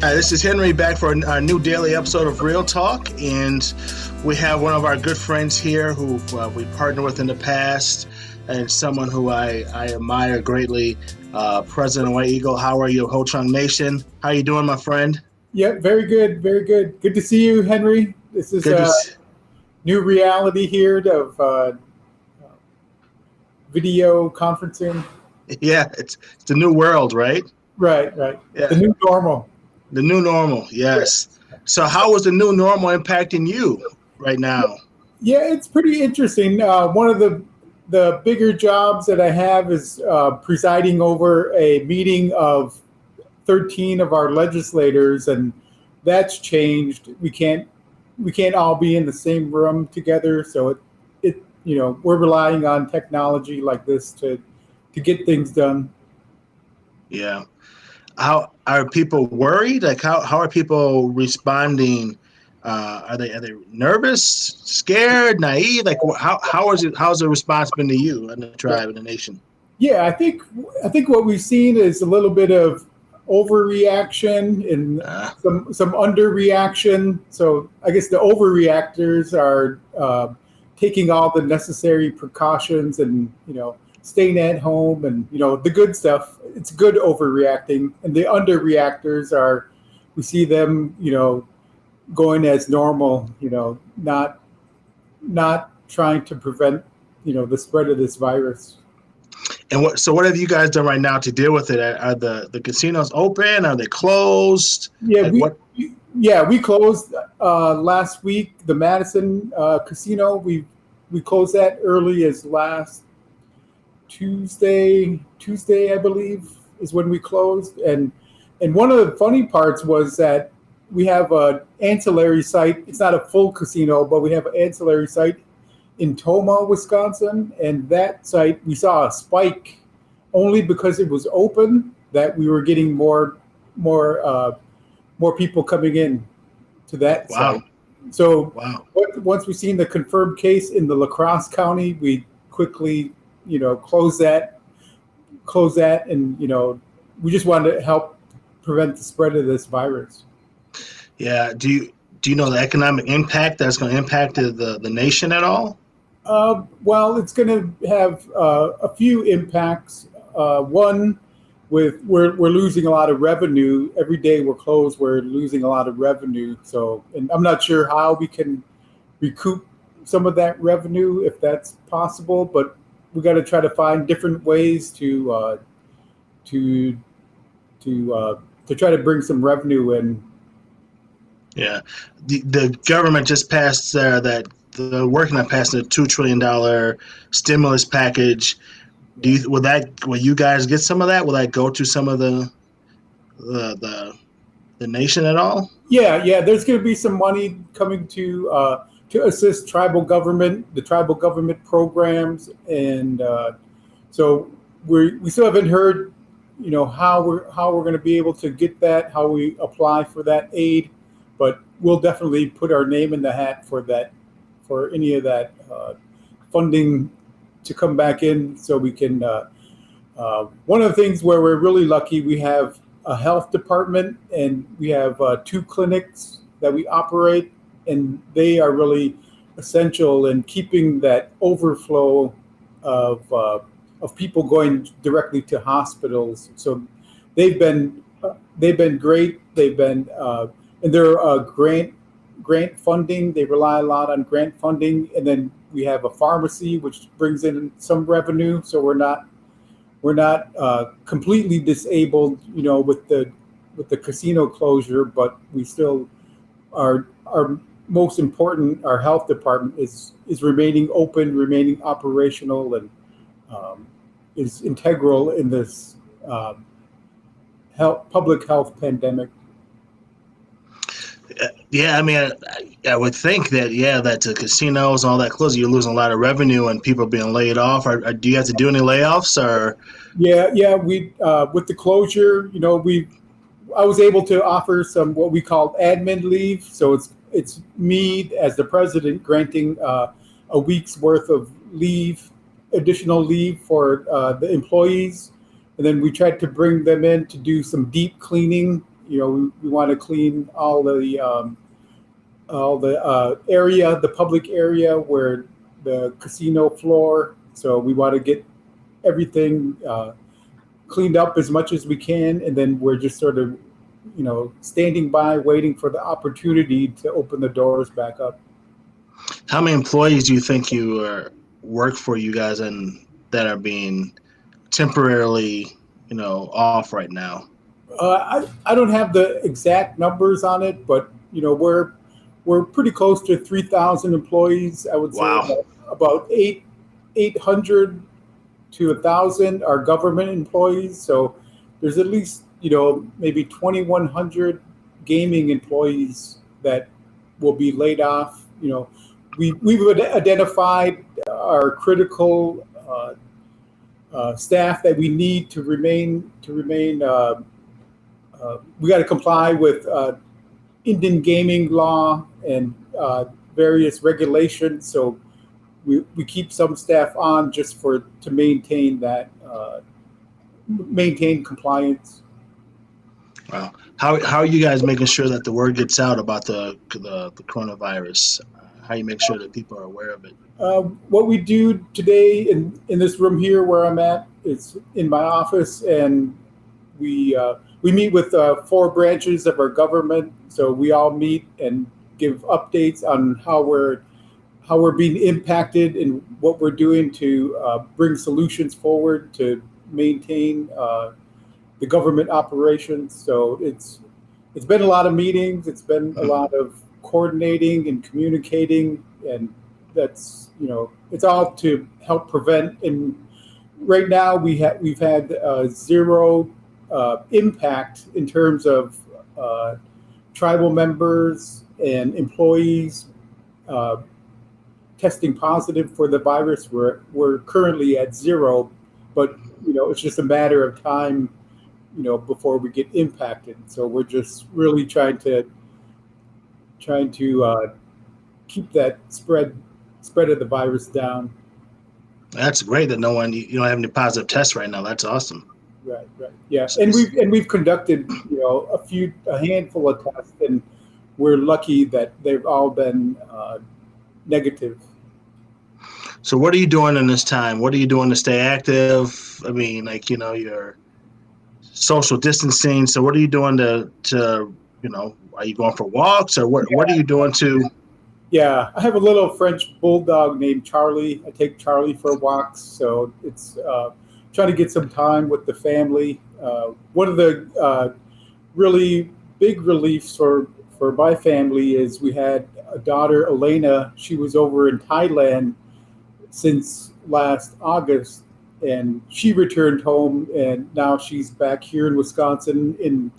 Hi, this is Henry back for a new daily episode of Real Talk, and we have one of our good friends here who we partnered with in the past, and someone who I admire greatly, President WhiteEagle. How are you, Ho Chunk Nation? How you doing, my friend? Yeah, very good, very good. Good to see you, Henry. This is Good to a see. new reality here of video conferencing. Yeah, it's the new world, right? Right, right. The Yeah, new normal. the new normal. Yeah. Yes. So, how is the new normal impacting you right now? Yeah, it's pretty interesting. One of the bigger jobs that I have is presiding over a meeting of 13 of our legislators, and that's changed. We can't all be in the same room together, so we're relying on technology like this to get things done. Yeah. How are people worried? Like how are people responding? Are they nervous, scared, naive? Like how's the response been to you and the tribe and the nation? Yeah, I think what we've seen is a little bit of overreaction and Uh, some underreaction. So I guess the overreactors are taking all the necessary precautions and staying at home and the good stuff. It's good overreacting, and the underreactors are we see them going as normal. Not trying to prevent the spread of this virus. and what have you guys done right now to deal with it? Are the casinos open? Are they closed? Yeah, Like what? we closed last week. The Madison casino, we closed that early as last Tuesday, I believe, is when we closed. And one of the funny parts was that we have an ancillary site. It's not a full casino, but we have an ancillary site in Toma, Wisconsin, and that site we saw a spike only because it was open. That we were getting more people coming in to that Wow, site. So wow. once we seen the confirmed case in the La Crosse County, we quickly close that, and we just wanted to help prevent the spread of this virus. Yeah. Do you know the economic impact that's going to impact the nation at all? Well, it's going to have a few impacts. One, we're losing a lot of revenue every day we're closed. We're losing a lot of revenue. So, and I'm not sure how we can recoup some of that revenue if that's possible. But we got to try to find different ways to to try to bring some revenue in. Yeah, the government just passed that the working on passing a $2 trillion stimulus package. Will you guys get some of that? Will that go to some of the the nation at all? Yeah. There's going to be some money coming to assist the tribal government programs, and so we still haven't heard, how we're going to be able to get that, how we apply for that aid, but we'll definitely put our name in the hat for any of that funding to come back in, so we can. One of the things where we're really lucky, we have a health department, and we have two clinics that we operate, and they are really essential in keeping that overflow of people going directly to hospitals. So they've been great. They've been and they're grant funding. They rely a lot on grant funding, and then we have a pharmacy which brings in some revenue. So we're not completely disabled, with the casino closure, but we still our most important, our health department is remaining open, remaining operational, and is integral in this public health pandemic. Yeah, I mean, I would think that that the casinos and all that closing, you're losing a lot of revenue and people being laid off. Do you have to do any layoffs or? Yeah. We with the closure, I was able to offer some what we call admin leave. So it's me as the president granting a week's worth of additional leave for the employees, and then we tried to bring them in to do some deep cleaning we want to clean all the area, the public area where the casino floor. So we want to get everything cleaned up as much as we can, and then we're just sort of, standing by, waiting for the opportunity to open the doors back up. How many employees do you think work for you guys and that are being temporarily, off right now? I don't have the exact numbers on it, but we're pretty close to 3,000 employees. I would say Wow. about 800 to 1,000 are government employees. So there's at least maybe 2,100 gaming employees that will be laid off. We've identified our critical staff that we need to remain. We got to comply with Indian gaming law and various regulations. So we keep some staff on just to maintain compliance. Wow. How are you guys making sure that the word gets out about the coronavirus? How you make sure that people are aware of it? What we do today in this room here where I'm at, it's in my office, and we meet with 4 branches of our government. So we all meet and give updates on how we're being impacted and what we're doing to bring solutions forward to maintain the government operations. So it's been a lot of meetings. It's been a lot of coordinating and communicating, and that's it's all to help prevent. And right now we've had zero impact in terms of tribal members and employees testing positive for the virus. We're currently at 0, but it's just a matter of time before we get impacted. So we're just really trying to keep that spread of the virus down. That's great that you don't have any positive tests right now. That's awesome. Right. Yeah, and we've conducted a handful of tests, and we're lucky that they've all been negative. So what are you doing in this time? What are you doing to stay active? I mean, you're social distancing. So what are you doing to are you going for walks, or what are you doing to? Yeah, I have a little French bulldog named Charlie. I take Charlie for walks, so it's trying to get some time with the family. One of the really big reliefs for my family is we had a daughter, Elena. She was over in Thailand since last August, and she returned home, and now she's back here in Wisconsin in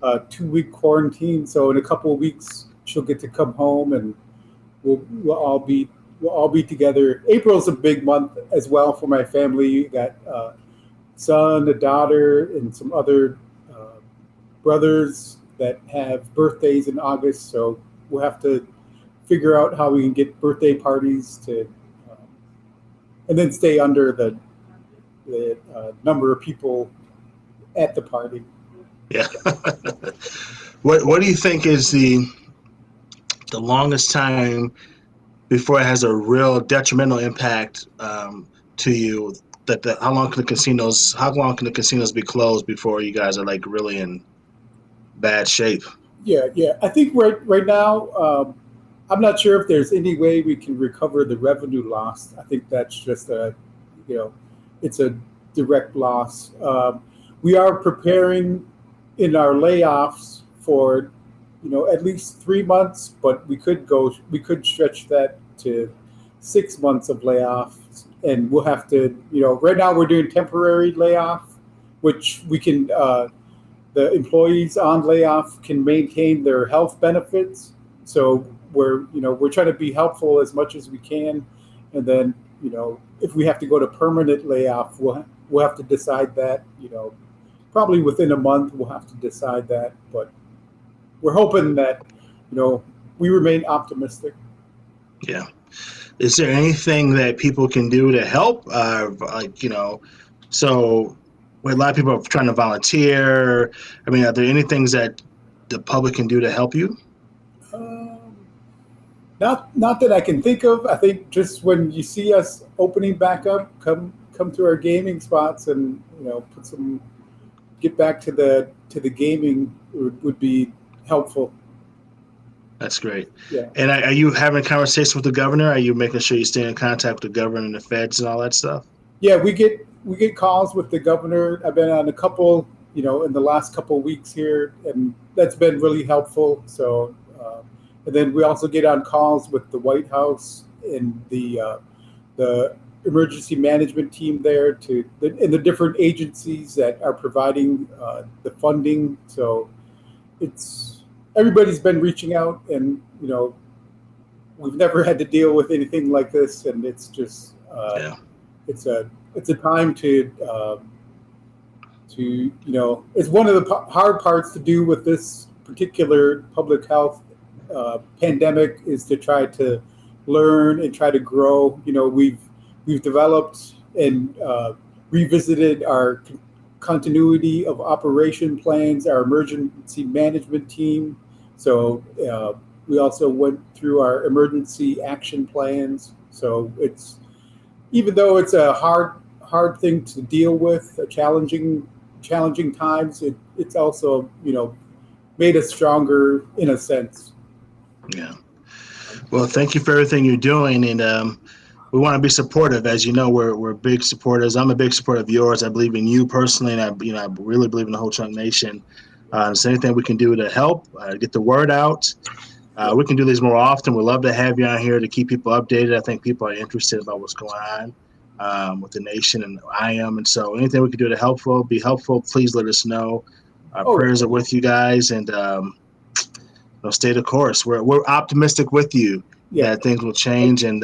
a 2-week quarantine. So in a couple of weeks, she'll get to come home, and we'll all be together. April's a big month as well for my family. We got a son, a daughter, and some other brothers that have birthdays in August. So we'll have to figure out how we can get birthday parties to, and then stay under the number of people at the party. Yeah. What do you think is the longest time before it has a real detrimental impact to you? How long can the casinos be closed before you guys are really in bad shape? Yeah. I think right now, I'm not sure if there's any way we can recover the revenue lost. I think that's just it's a direct loss. We are preparing in our layoffs for at least 3 months, but we could stretch that to 6 months of layoffs, and we'll have to right now we're doing temporary layoff, which we can the employees on layoff can maintain their health benefits. So we're trying to be helpful as much as we can, and then if we have to go to permanent layoff, we'll have to decide that probably within a month. We'll have to decide that, but we're hoping that we remain optimistic. Yeah. Is there anything that people can do to help? So where a lot of people are trying to volunteer. I mean, are there any things that the public can do to help you? Um, not that I can think of. I think just when you see us opening back up, come to our gaming spots and put some get back to the gaming would be helpful. That's great. Yeah. And are you having a conversation with the governor? Are you making sure you stay in contact with the governor and the feds and all that stuff? Yeah, we get calls with the governor. I've been on a couple, in the last couple of weeks here, and that's been really helpful. So, and then we also get on calls with the White House and the emergency management team there and the different agencies that are providing the funding. So, it's everybody's been reaching out, and we've never had to deal with anything like this, and it's just. Yeah. It's a time to it's one of the hard parts to do with this particular public health pandemic is to try to learn and try to grow. We've developed and revisited our continuity of operation plans, our emergency management team. So we also went through our emergency action plans. So it's even though it's a hard thing to deal with, challenging times, it's also made us stronger in a sense. Yeah. Well, thank you for everything you're doing, and we want to be supportive. As you know, we're big supporters. I'm a big supporter of yours. I believe in you personally, and I really believe in the whole Chunk Nation. So anything we can do to help get the word out. We can do these more often. We'd love to have you on here to keep people updated. I think people are interested about what's going on with the nation, and I am. And so anything we can do to be helpful, please let us know. Our prayers are with you guys, and stay the course. We're optimistic with you that things will change, and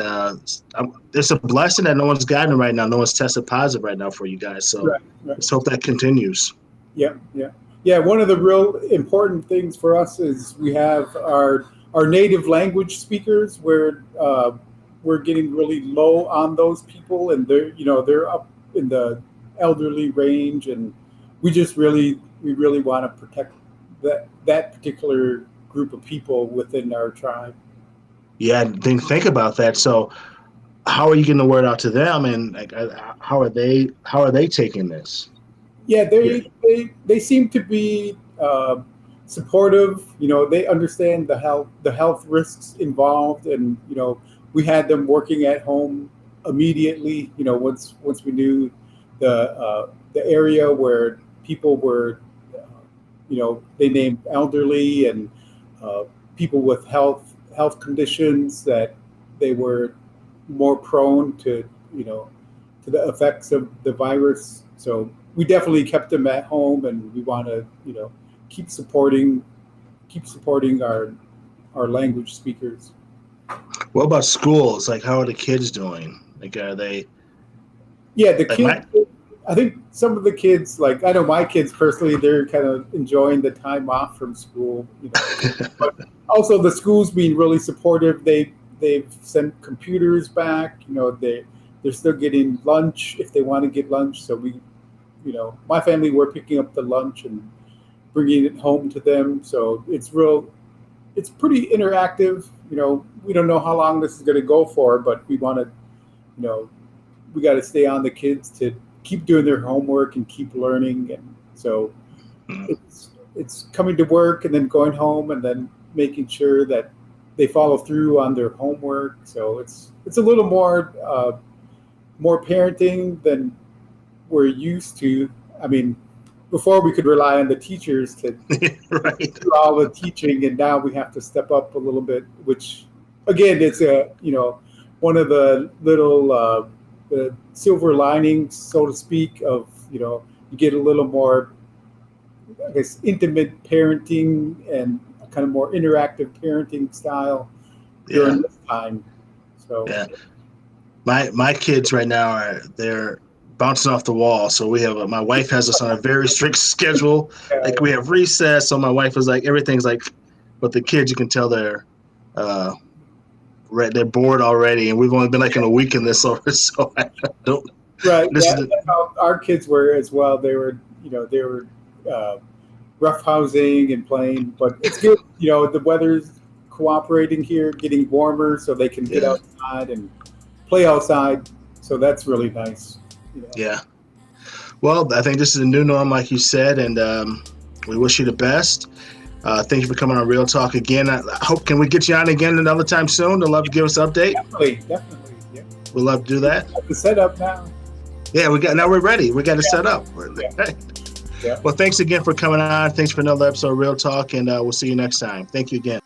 it's a blessing that no one's gotten it right now. No one's tested positive right now for you guys. So let's hope that continues. Yeah. One of the real important things for us is we have our native language speakers where we're getting really low on those people, and they're up in the elderly range, and we really want to protect that particular group of people within our tribe. Yeah, think about that. So how are you getting the word out to them, and how are they taking this? Yeah, they seem to be supportive. They understand the health risks involved, and we had them working at home immediately. Once we knew the area where people were, they named elderly and people with health conditions that they were more prone to to the effects of the virus. So we definitely kept them at home, and we want to keep supporting our language speakers. What about schools? Like, how are the kids doing? Like, are they? Yeah, the kids. I think some of the kids, like I know my kids personally, they're kind of enjoying the time off from school. But also the schools being really supportive. They've sent computers back. They're still getting lunch if they want to get lunch. So my family, we're picking up the lunch and bringing it home to them. So it's pretty interactive. We don't know how long this is going to go for, but we want to, we got to stay on the kids to keep doing their homework and keep learning. And so it's coming to work and then going home and then making sure that they follow through on their homework. So it's a little more parenting than we're used to. I mean, before we could rely on the teachers to do all the teaching, and now we have to step up a little bit, which again, it's one of the little the silver linings, so to speak, of you get a little more, I guess, intimate parenting and a kind of more interactive parenting style during this time. So my kids right now they're bouncing off the wall. So we have my wife has us on a very strict schedule. Like we have recess. So my wife is like, everything's like, but the kids, you can tell they're bored already. And we've only been like in a week in this over. So I don't Right. This is Yeah. the That's how our kids were as well. They were roughhousing and playing, but it's good. The weather's cooperating here, getting warmer, so they can get yeah, outside and play outside. So that's really nice. You know. yeah. Well, I think this is a new norm, like you said, and we wish you the best. Thank you for coming on Real Talk again. I hope can we get you on again another time soon? To love to give us an update. Definitely. Yeah. We'll love to do that. The setup now. Yeah, we're ready. We got to set up. Yeah. Yeah. Well, thanks again for coming on. Thanks for another episode of Real Talk, and we'll see you next time. Thank you again.